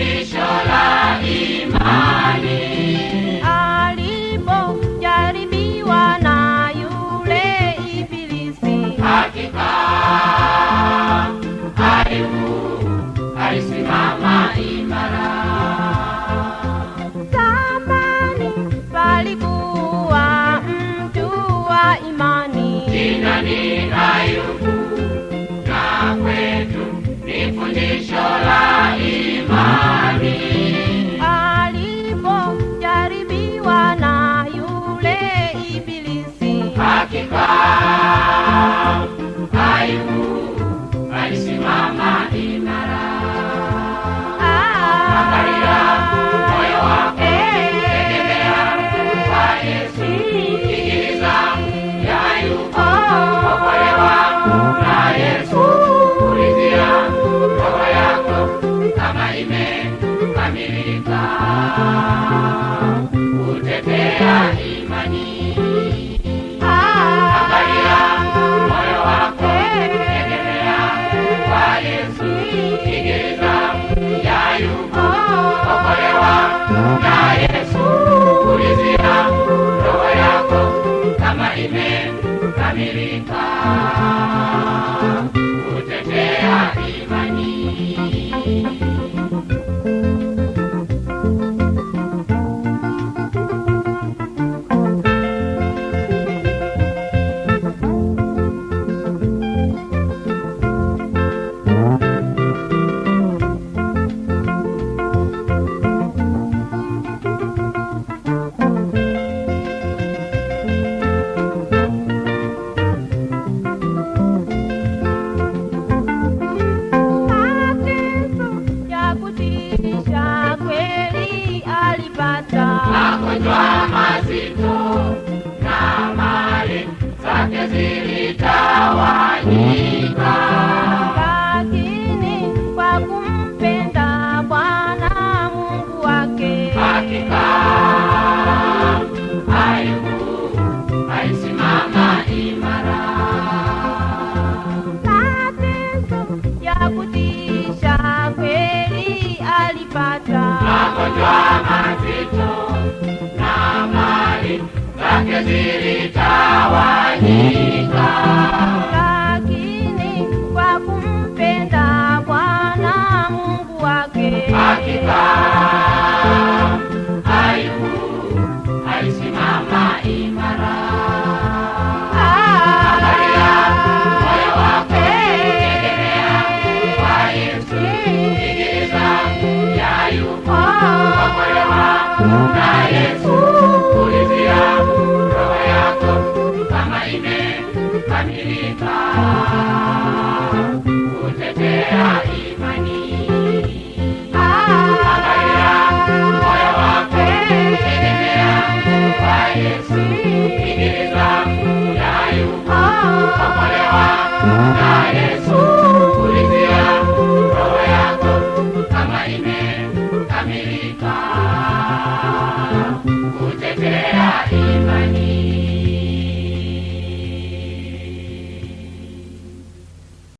fundisho la imani. Alipojaribiwa na yule Ibilisi, Hakika Ayubu alisimama imara. zamani palikuwa mtu wa imani, Jina ni Ayubu, na kwetu ni fundisho la imani. alipojaribiwa na yule Ibilisi, Hakika Ayubu alisimama imara. Angalia moyo wako, tegemea kwa Yesu. Igiza ya Ayubu, okolewa na Yesu. Ulizia roho yako kama imekamilika, kutetea imani. Angalia moyo wako, tegemea kwa Yesu. Igiza ya Ayubu, okolewa na Yesu. Ulizia roho yako kama imekamilika, kutetea imani. Magonjwa mazito na mali zake zilitawanyika, lakini kwa kumpenda Bwana Mungu wake, hakika Ayubu alisimama imara. mateso ya kutisha kweli alipata, Magonjwa mazito na mali zake zilitawanyika, lakini kwa kumpenda Bwana Mungu wake, hakika Ayubu alisimama imara. Angalia moyo wako, tegemea kwa Yesu. Igiza ya Ayubu, okolewa na Yesu. Ulizia roho yako kama imekamilika, kutetea imani. Angalia moyo wako, tegemea kwa Yesu.